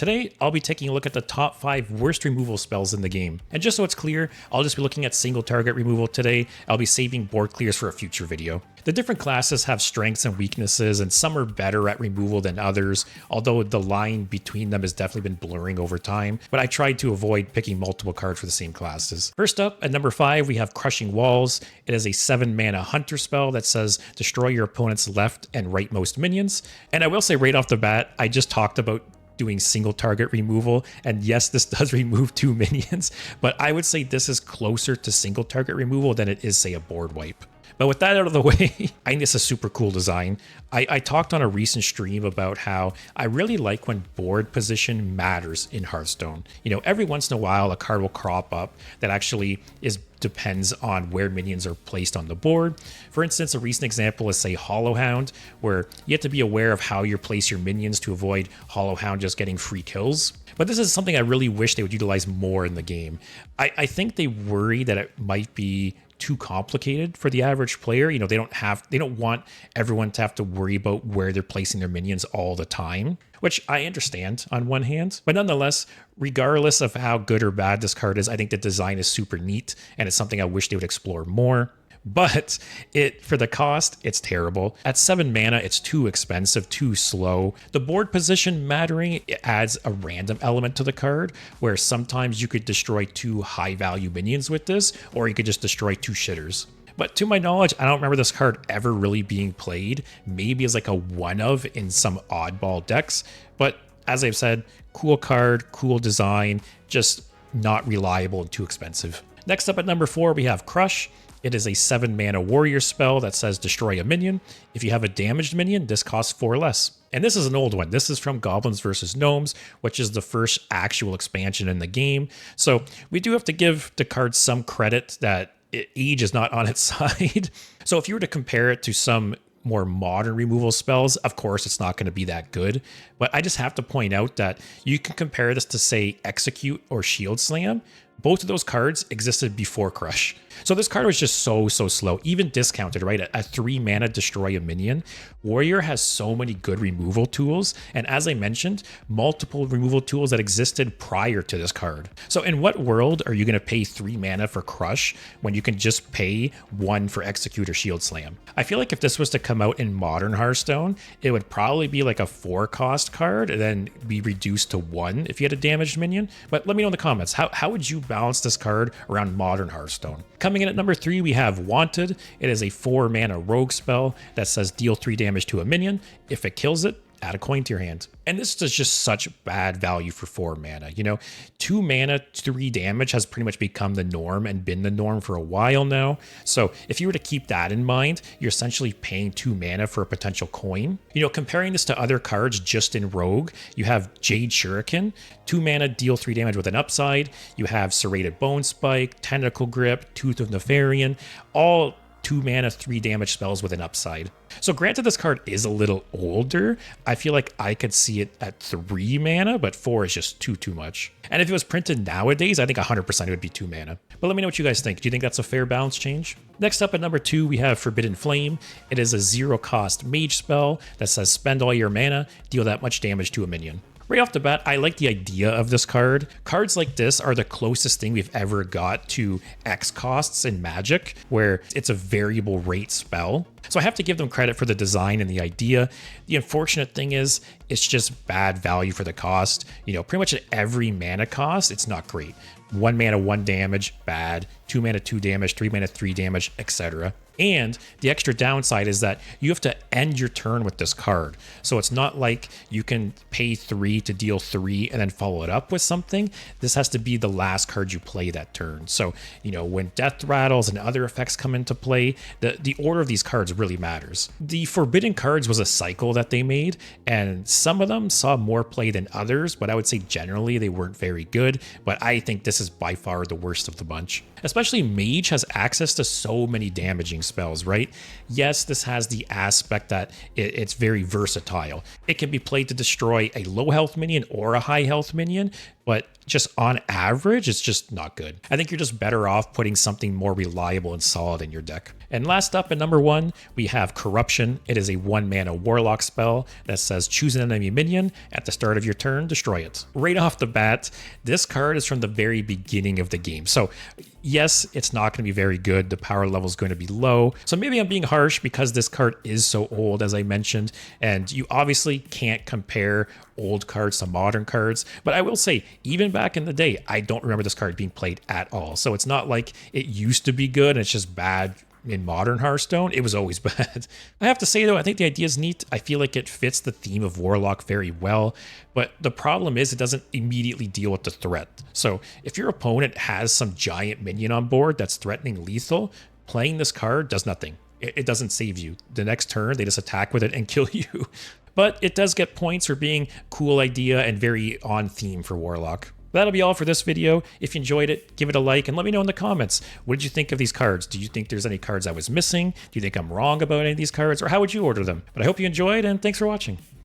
Today, I'll be taking a look at the top 5 worst removal spells in the game. And just so it's clear, I'll just be looking at single target removal today. I'll be saving board clears for a future video. The different classes have strengths and weaknesses, and some are better at removal than others, although the line between them has definitely been blurring over time, but I tried to avoid picking multiple cards for the same classes. First up, at number 5, we have Crushing Walls. It is a 7-mana hunter spell that says destroy your opponent's left and rightmost minions. And I will say right off the bat, I just talked about doing single target removal, and yes, this does remove 2 minions, but I would say this is closer to single target removal than it is, say, a board wipe. But with that out of the way, I think it's a super cool design. I talked on a recent stream about how I really like when board position matters in Hearthstone. You know, every once in a while, a card will crop up that actually depends on where minions are placed on the board. For instance, a recent example is, say, Hollowhound, where you have to be aware of how you place your minions to avoid Hollowhound just getting free kills. But this is something I really wish they would utilize more in the game. I think they worry that it might be too complicated for the average player. You know, they don't want everyone to have to worry about where they're placing their minions all the time, which I understand on one hand, but nonetheless, regardless of how good or bad this card is, I think the design is super neat, and it's something I wish they would explore more. But for the cost, it's terrible. At 7 mana, it's too expensive, too slow. The board position mattering, it adds a random element to the card, where sometimes you could destroy 2 high-value minions with this, or you could just destroy 2 shitters. But to my knowledge, I don't remember this card ever really being played. Maybe as like a one-of in some oddball decks. But as I've said, cool card, cool design, just not reliable and too expensive. Next up at number 4, we have Crush. It is a 7-mana warrior spell that says destroy a minion. If you have a damaged minion, this costs 4 less. And this is an old one. This is from Goblins vs. Gnomes, which is the first actual expansion in the game. So we do have to give the card some credit that age is not on its side. So if you were to compare it to some more modern removal spells, of course, it's not going to be that good. But I just have to point out that you can compare this to, say, Execute or Shield Slam. Both of those cards existed before Crush. So this card was just so slow, even discounted, right? At 3 mana, destroy a minion. Warrior has so many good removal tools, and as I mentioned, multiple removal tools that existed prior to this card. So in what world are you going to pay 3 mana for Crush when you can just pay 1 for Execute or Shield Slam? I feel like if this was to come out in modern Hearthstone, it would probably be like a 4-cost card and then be reduced to 1 if you had a damaged minion. But let me know in the comments, how would you balance this card around modern Hearthstone? Coming in at number 3, we have Wanted. It is a 4-mana rogue spell that says deal 3 damage to a minion. If it kills it, add a coin to your hand. And this is just such bad value for 4 mana. You know, 2 mana, 3 damage has pretty much become the norm and been the norm for a while now. So if you were to keep that in mind, you're essentially paying 2 mana for a potential coin. You know, comparing this to other cards just in Rogue, you have Jade Shuriken, 2 mana, deal 3 damage with an upside. You have Serrated Bone Spike, Tentacle Grip, Tooth of Nefarian, all 2 mana, 3 damage spells with an upside. So granted, this card is a little older. I feel like I could see it at 3 mana, but 4 is just too much. And if it was printed nowadays, I think 100% it would be 2 mana. But let me know what you guys think. Do you think that's a fair balance change? Next up at number 2, we have Forbidden Flame. It is a 0-cost mage spell that says spend all your mana, deal that much damage to a minion. Right off the bat, I like the idea of this card. Cards like this are the closest thing we've ever got to X costs in Magic, where it's a variable rate spell. So I have to give them credit for the design and the idea. The unfortunate thing is, it's just bad value for the cost. You know, pretty much at every mana cost, it's not great. 1 mana, 1 damage, bad. 2 mana, 2 damage, 3 mana, 3 damage, etc. And the extra downside is that you have to end your turn with this card. So it's not like you can pay 3 to deal 3 and then follow it up with something. This has to be the last card you play that turn. So, you know, when death rattles and other effects come into play, the order of these cards really matters. The Forbidden cards was a cycle that they made, and some of them saw more play than others, but I would say generally they weren't very good. But I think this is by far the worst of the bunch. Especially Mage has access to so many damaging spells, right? Yes, this has the aspect that it's very versatile. It can be played to destroy a low health minion or a high health minion, but just on average, it's just not good. I think you're just better off putting something more reliable and solid in your deck. And last up at number 1, we have Corruption. It is a 1-mana Warlock spell that says choose an enemy minion. At the start of your turn, destroy it. Right off the bat, this card is from the very beginning of the game. So yes, it's not going to be very good. The power level is going to be low. So maybe I'm being harsh because this card is so old, as I mentioned, and you obviously can't compare old cards to modern cards. But I will say, even back in the day, I don't remember this card being played at all. So it's not like it used to be good and it's just bad in modern Hearthstone. It was always bad. I have to say though, I think the idea is neat. I feel like it fits the theme of Warlock very well, but the problem is it doesn't immediately deal with the threat. So if your opponent has some giant minion on board that's threatening lethal, playing this card does nothing. It doesn't save you. The next turn, they just attack with it and kill you. But it does get points for being cool idea and very on theme for Warlock. That'll be all for this video. If you enjoyed it, give it a like and let me know in the comments. What did you think of these cards? Do you think there's any cards I was missing? Do you think I'm wrong about any of these cards? Or how would you order them? But I hope you enjoyed and thanks for watching.